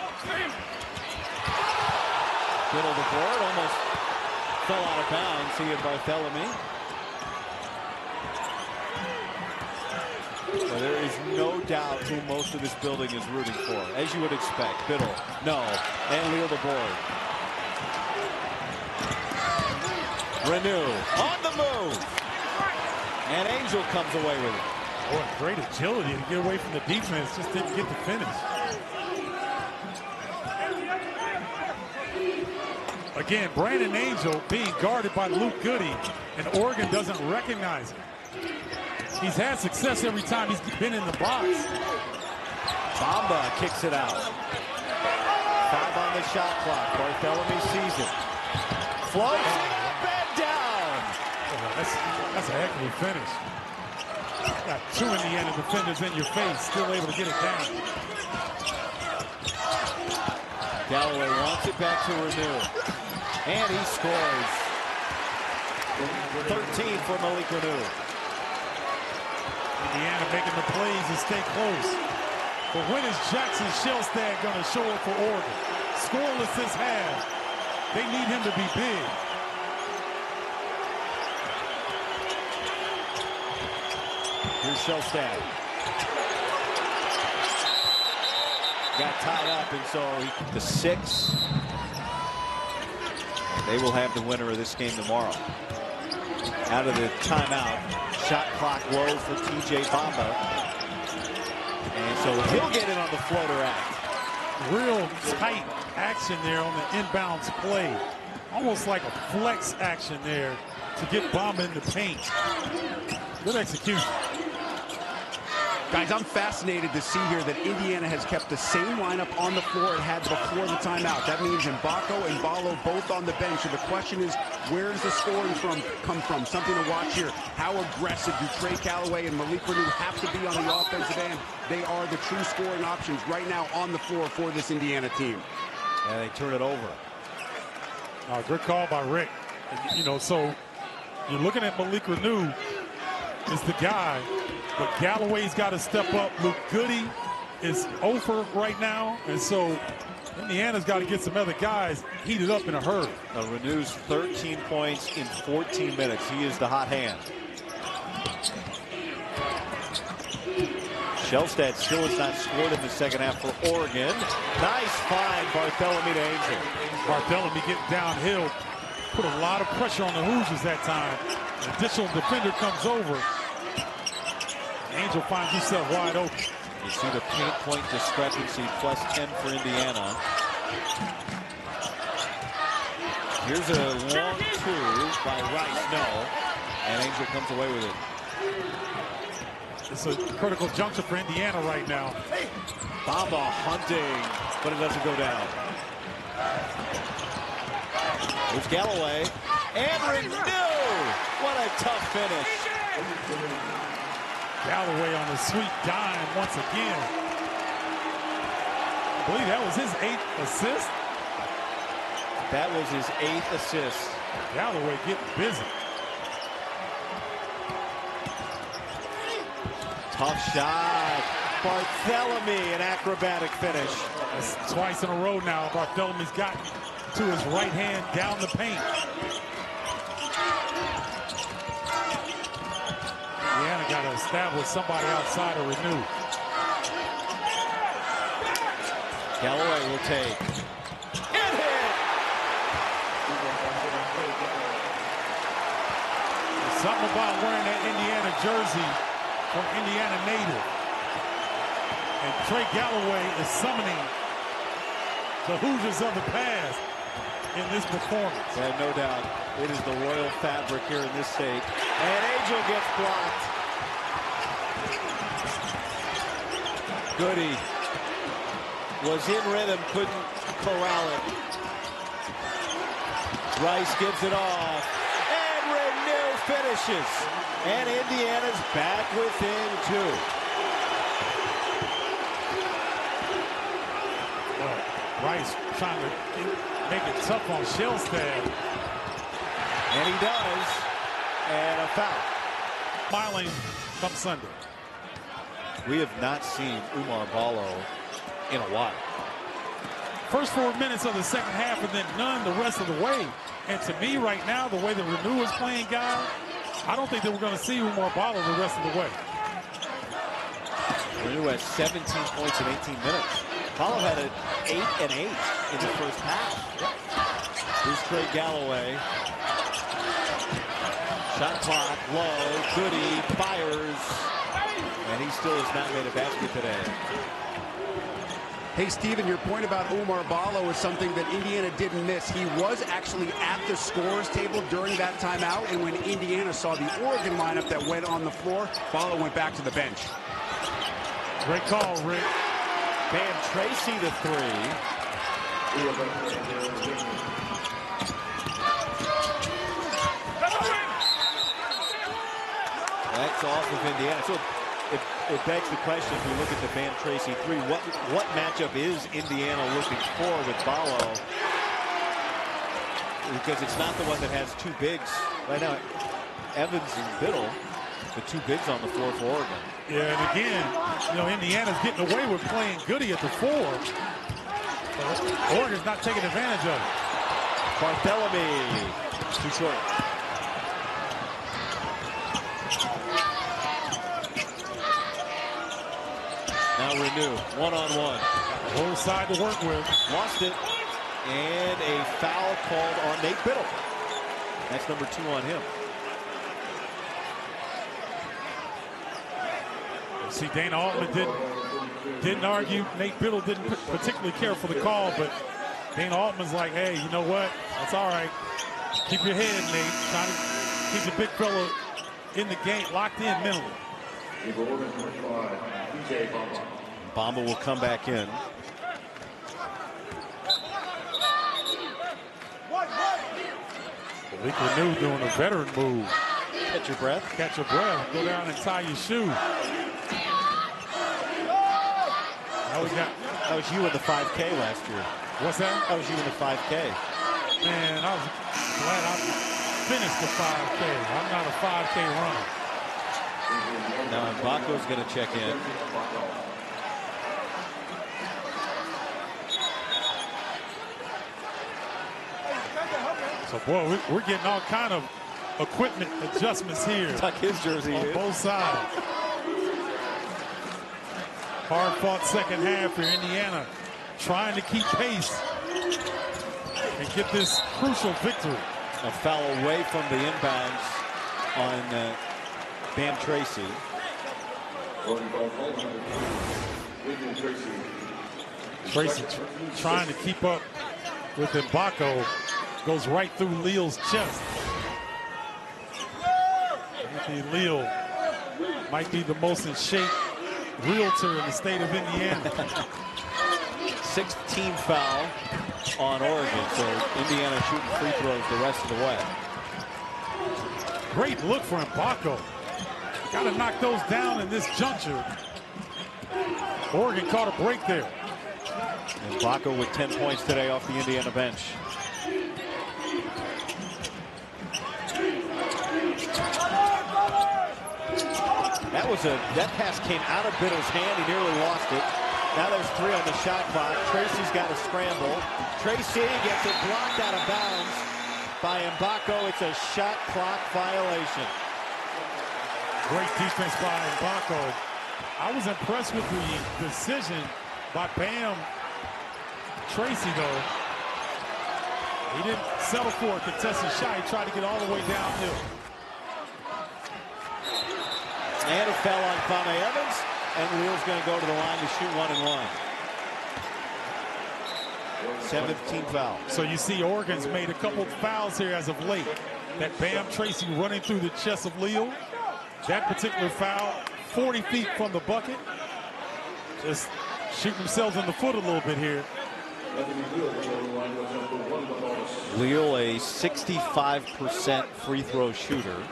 Middle of the board, almost fell out of bounds. He and Barthélemy. Well, there is no doubt who most of this building is rooting for, as you would expect. Biddle, no, and Leo the board. Renew on the move, and Angel comes away with it. Boy, great agility to get away from the defense, just didn't get the finish. Again, Brandon Angel being guarded by Luke Goody, and Oregon doesn't recognize it. He's had success every time he's been in the box. Bamba kicks it out. 5 on the shot clock. Barthélemy sees it. Floats, bed down. Oh, that's a heck of a finish. Got 2 Indiana defenders in your face, still able to get it down. Galloway wants it back to Renew. And he scores. 13 for Malik Renew. Indiana making the plays to stay close. But when is Jackson Shellstad going to show up for Oregon? Scoreless this half. They need him to be big. Here's Shellstad. Got tied up, and so the 6. They will have the winner of this game tomorrow. Out of the timeout, shot clock low for TJ Bamba. And so he'll get in on the floater act. Real tight action there on the inbounds play. Almost like a flex action there to get Bamba in the paint. Good execution. Guys, I'm fascinated to see here that Indiana has kept the same lineup on the floor it had before the timeout. That means Mbako and Ballo both on the bench. So the question is, where does the scoring come from? Something to watch here. How aggressive do Trey Calloway and Malik Renew have to be on the offensive end? They are the true scoring options right now on the floor for this Indiana team. And they turn it over. Good call by Rick. You know, so you're looking at Malik Renew is the guy. But Galloway's got to step up. Luke Goody is over right now. And so Indiana's got to get some other guys heated up in a hurry. Renew's 13 points in 14 minutes. He is the hot hand. Shellstad still has not scored in the second half for Oregon. Nice find, Bartholomew to Angel. Bartholomew getting downhill. Put a lot of pressure on the Hoosiers that time. An additional defender comes over. Angel finds himself wide open. You see the paint point discrepancy, plus 10 for Indiana. Here's a long 2 by Rice, no. And Angel comes away with it. It's a critical juncture for Indiana right now. Bamba hunting, but it doesn't go down. Here's Galloway. And Renew! What a tough finish. Galloway on a sweet dime once again. I believe that was his 8th assist. That was his 8th assist. Galloway getting busy. Tough shot. Bartholomew, an acrobatic finish. That's twice in a row now. Bartholomew's gotten to his right hand down the paint. Indiana got to establish somebody outside of Renew. Galloway will take. And hit! There's something about wearing that Indiana jersey for Indiana native. And Trey Galloway is summoning the Hoosiers of the past in this performance. Yeah, no doubt. It is the royal fabric here in this state. And Angel gets blocked. Goody was in rhythm, couldn't corral it. Rice gives it off. And Renew finishes. And Indiana's back within 2. Well, Rice trying to make it tough on Shellstad. And he does. And a foul. Smiling come Sunday. We have not seen Oumar Ballo in a while. First 4 minutes of the second half and then none the rest of the way. And to me right now, the way that Renew is playing, guys, I don't think that we're going to see Oumar Ballo the rest of the way. Renew has 17 points in 18 minutes. Ballo had an 8 and 8 in the first half. Here's Trey Galloway. Shot clock low. Goody fires. And he still has not made a basket today. Hey, Steven, your point about Oumar Ballo is something that Indiana didn't miss. He was actually at the scorer's table during that timeout, and when Indiana saw the Oregon lineup that went on the floor, Ballo went back to the bench. Great call, Rick. Van Tracy the 3. That's off of Indiana. So it begs the question, if we look at the Van Tracy 3, what matchup is Indiana looking for with Ballo? Because it's not the one that has 2 bigs right now. Evans and Biddle. The two bigs on the floor for Oregon. Yeah, and again, you know, Indiana's getting away with playing Goody at the 4. But Oregon's not taking advantage of it. Barthélemy, too short. Now Renew, one-on-one. Whole side to work with. Lost it. And a foul called on Nate Biddle. That's number 2 on him. See, Dana Altman didn't argue. Nate Biddle didn't particularly care for the call, but Dana Altman's like, hey, you know what? That's all right. Keep your head, Nate. Trying to keep the big fella in the game, locked in mentally. Bamba will come back in. Malik Renew doing a veteran move. Catch your breath. Catch your breath. Go down and tie your shoe. That was you in the 5K last year. What's that? That was you in the 5K. Man, I was glad I finished the 5K. I'm not a 5K runner. Now Mbako's going to check in. So, boy, we're getting all kind of equipment adjustments here. Tuck his jersey on in. both sides. Hard-fought second half for Indiana, trying to keep pace and get this crucial victory. A foul away from the inbounds on Bam Tracy. Tracy trying to keep up with Mbako. Goes right through Leal's chest. Anthony Leal might be the most in shape realtor in the state of Indiana. 6th team foul on Oregon, so Indiana shooting free throws the rest of the way. Great look for Mbako. Got to knock those down in this juncture. Oregon caught a break there. Mbako with 10 points today off the Indiana bench. That pass came out of Biddle's hand. He nearly lost it. Now there's 3 on the shot clock. Tracy's got to scramble. Tracy gets it blocked out of bounds by Mbako. It's a shot clock violation. Great defense by Mbako. I was impressed with the decision by Bam Tracy, though. He didn't settle for a contested shot. He tried to get all the way downhill. And a foul on Kwame Evans, and Leal's going to go to the line to shoot 1-and-1. 7th team foul. So you see Oregon's made a couple fouls here as of late. That Bam Tracy running through the chest of Leal. That particular foul, 40 feet from the bucket. Just shooting themselves in the foot a little bit here. Leal, a 65% free throw shooter.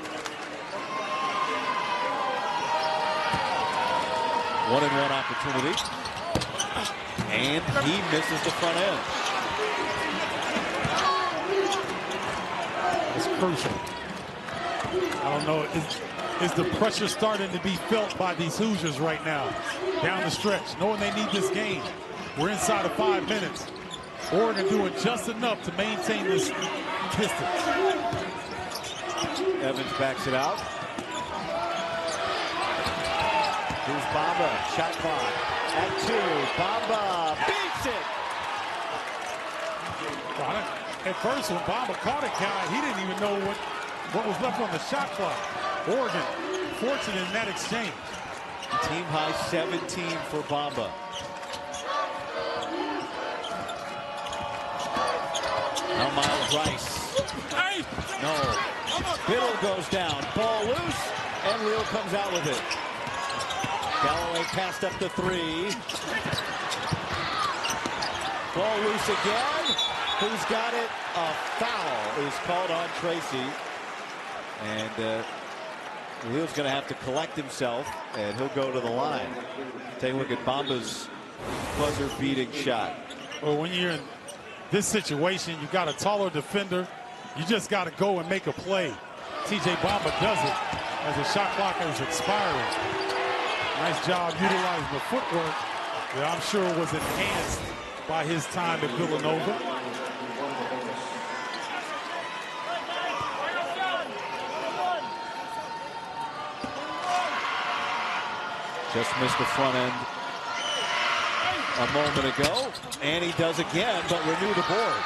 1-and-1 opportunity. And he misses the front end. It's crucial. I don't know, is the pressure starting to be felt by these Hoosiers right now? Down the stretch, knowing they need this game. We're inside of 5 minutes. Oregon doing just enough to maintain this distance. Evans backs it out. Here's Bamba, shot clock at 2. Bamba beats it. At first, when Bamba caught a guy, he didn't even know what was left on the shot clock. Oregon fortunate in that exchange. Team high 17 for Bamba. Now Miles Rice. No. Biddle goes down. Ball loose, and Leal comes out with it. Galloway passed up the 3. Ball loose again. Who's got it? A foul is called on Tracy. And Leal's going to have to collect himself, and he'll go to the line. Take a look at Bamba's buzzer-beating shot. Well, when you're in this situation, you got a taller defender. You just got to go and make a play. TJ Bamba does it. as the shot clock is expiring. Nice job utilizing the footwork that I'm sure was enhanced by his time at Villanova. Just missed the front end a moment ago, and he does again, but renew the board.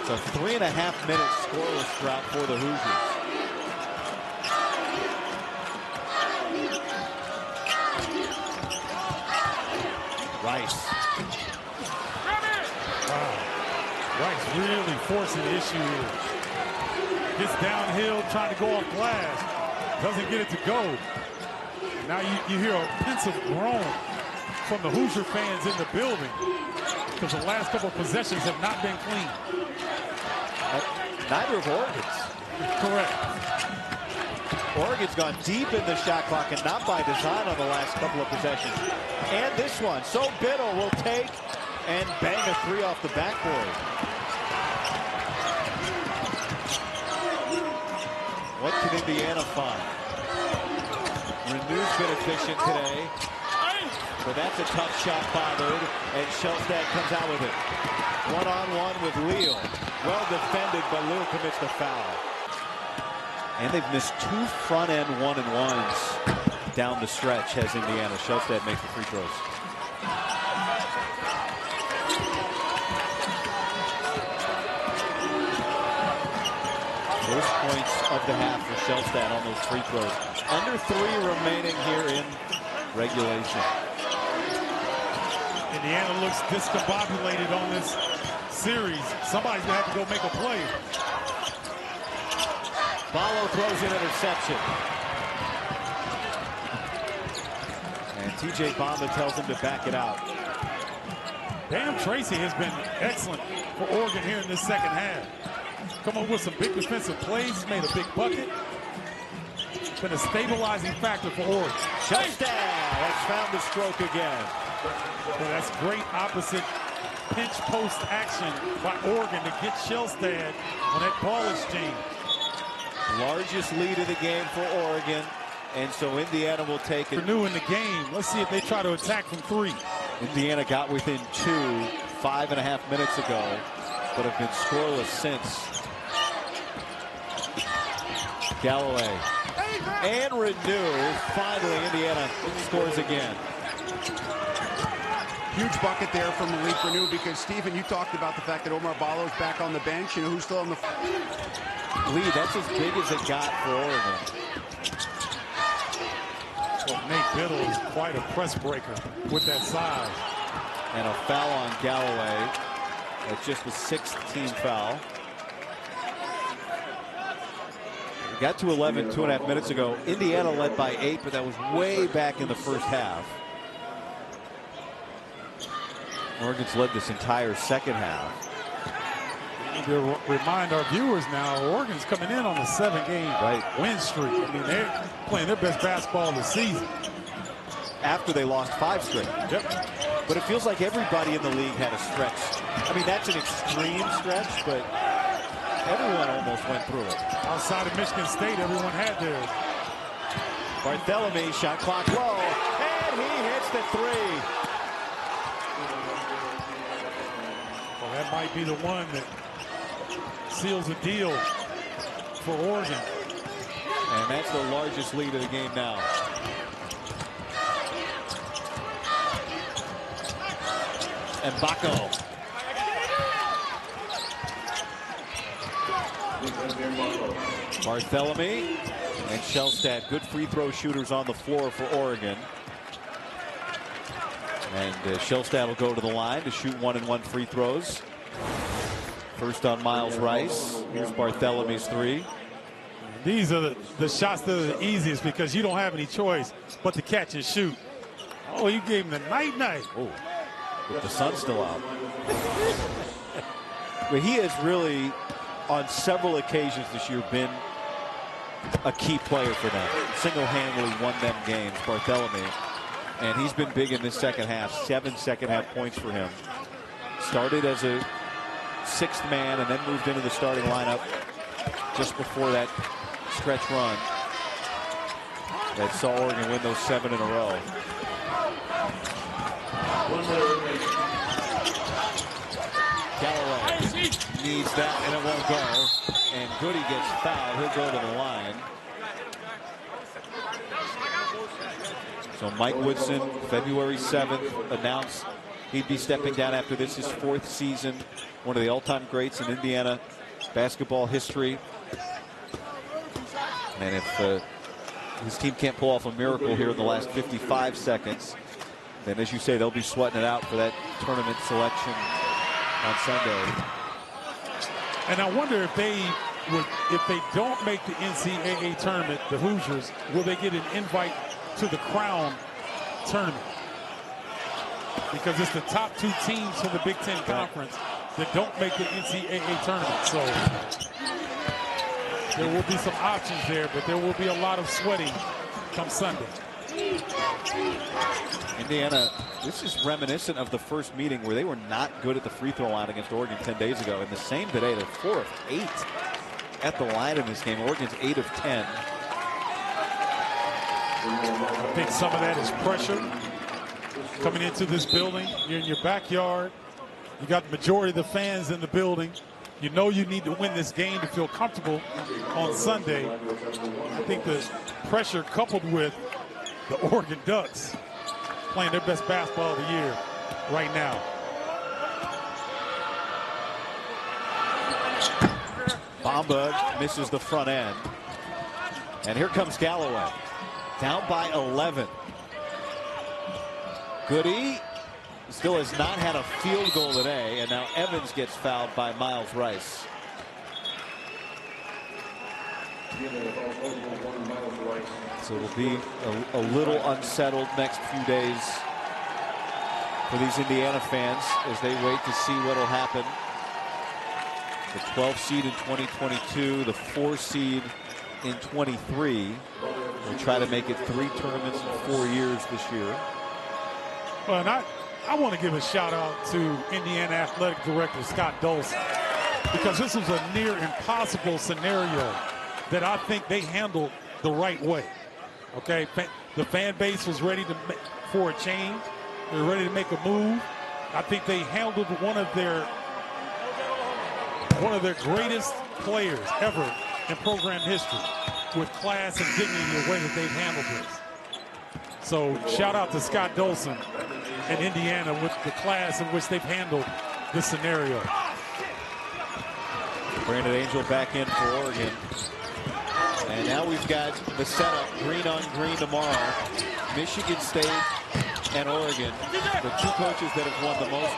It's a 3.5-minute scoreless drought for the Hoosiers. Rice. Wow. Rice really forcing the issue here. Gets downhill, trying to go off glass. Doesn't get it to go. Now you hear a pensive groan from the Hoosier fans in the building because the last couple of possessions have not been clean. Neither of Oregon's. Correct. Oregon's gone deep in the shot clock and not by design on the last couple of possessions. And this one. So Biddle will take and bang a three off the backboard. What can Indiana find? Renew's been efficient today, but that's a tough shot bothered, and Shelstad comes out with it. One-on-one with Leal. Well defended, but Leal commits the foul. And they've missed 2 front-end 1-and-1s down the stretch, has Indiana. Shelstad makes the free throws. First points of the half for Shelstad on those free throws. Under 3 remaining here in regulation. Indiana looks discombobulated on this series. Somebody's going to have to go make a play. Ballo throws an interception. And T.J. Bamba tells him to back it out. Bam Tracy has been excellent for Oregon here in this second half. Come up with some big defensive plays. He's made a big bucket. Been a stabilizing factor for Oregon. Shelstad has found the stroke again. Well, that's great opposite pinch post action by Oregon to get Shelstad on that ball exchange. Largest lead of the game for Oregon, and so Indiana will take it. Renew in the game. Let's see if they try to attack from 3. Indiana got within 2 5.5 minutes ago, but have been scoreless since. Galloway and Renew. Finally, Indiana scores again. Huge bucket there from Malik Renew because, Stephen, you talked about the fact that Omar Ballo's back on the bench. You know who's still on the lead. That's as big as it got for Oregon. Well, Nate Biddle is quite a press breaker with that size. And a foul on Galloway. That's just the 6th team foul. We got to 11 2.5 minutes ago. Indiana led by 8, but that was way back in the first half. Oregon's led this entire second half. To remind our viewers now, Oregon's coming in on a 7-game win streak. I mean, they're playing their best basketball of the season. After they lost 5 straight. Yep. But it feels like everybody in the league had a stretch. I mean, that's an extreme stretch, but everyone almost went through it. Outside of Michigan State, everyone had theirs. Barthélemy, shot clock low, and he hits the 3. Well, that might be the one that seals the deal for Oregon. And that's the largest lead of the game now. And Baco. Barthélemy and Shelstad, good free throw shooters on the floor for Oregon. And Shelstad will go to the line to shoot 1-and-1 free throws. First on Miles Rice. Here's Barthélemy's 3. These are the shots that are the easiest because you don't have any choice but to catch and shoot. Oh, you gave him the night-night. Oh, with the sun still out. But he has really, on several occasions this year, been a key player for them. Single-handedly won them games, Barthélemy. And he's been big in this second half. 7 second-half points for him. Started as a 6th man and then moved into the starting lineup just before that stretch run that saw Oregon win those 7 in a row. Galloway needs that, and it won't go. And Goody gets fouled. He'll go to the line. So Mike Woodson, February 7th, announced he'd be stepping down after this, his 4th season. One of the all-time greats in Indiana basketball history. And if his team can't pull off a miracle here in the last 55 seconds, then, as you say, they'll be sweating it out for that tournament selection on Sunday. And I wonder if they don't make the NCAA tournament, the Hoosiers, will they get an invite to the Crown tournament? Because it's the top 2 teams from the Big Ten Conference that don't make the NCAA tournament. So there will be some options there, but there will be a lot of sweating come Sunday. Indiana, this is reminiscent of the first meeting where they were not good at the free throw line against Oregon 10 days ago. And the same today, they're 4 of 8 at the line in this game. Oregon's 8 of 10. I think some of that is pressure coming into this building. You're in your backyard. You got the majority of the fans in the building. You know you need to win this game to feel comfortable on Sunday. I think the pressure coupled with the Oregon Ducks playing their best basketball of the year right now. Bamba misses the front end. And here comes Galloway. Down by 11. Goody still has not had a field goal today, and now Evans gets fouled by Miles Rice. So it'll be a little unsettled next few days for these Indiana fans as they wait to see what will happen. The 12th seed in 2022, the 4 seed in 23. We'll try to make it 3 tournaments in 4 years this year. Well, and I want to give a shout out to Indiana Athletic Director Scott Dolson, because this was a near impossible scenario that I think they handled the right way. Okay, the fan base was ready for a change. They were ready to make a move. I think they handled one of their greatest players ever in program history with class and dignity the way that they've handled this. So shout out to Scott Dolson and Indiana with the class in which they've handled this scenario. Brandon Angel back in for Oregon. And now we've got the setup, green on green tomorrow. Michigan State and Oregon, the 2 coaches that have won the most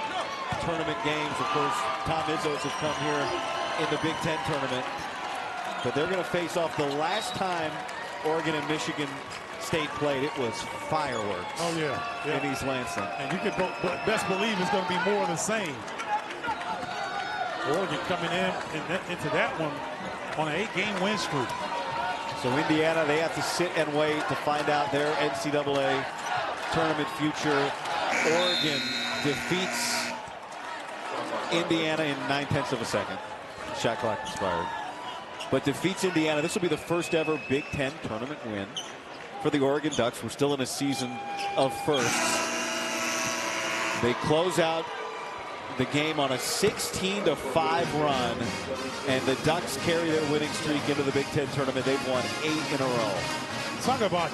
tournament games. Of course, Tom Izzo's have come here in the Big Ten tournament. But they're going to face off the last time Oregon and Michigan State played. It was fireworks. Oh, yeah. In East Lansing. And you could best believe it's going to be more of the same. Oregon coming into that one on an 8-game win streak. So Indiana, they have to sit and wait to find out their NCAA tournament future. Oregon defeats Indiana in 9/10 of a second. Shot clock expired. But defeats Indiana. This will be the first ever Big Ten tournament win for the Oregon Ducks. We're still in a season of firsts. They close out the game on a 16-5 run, and the Ducks carry their winning streak into the Big Ten tournament. They've won 8 in a row. Talk about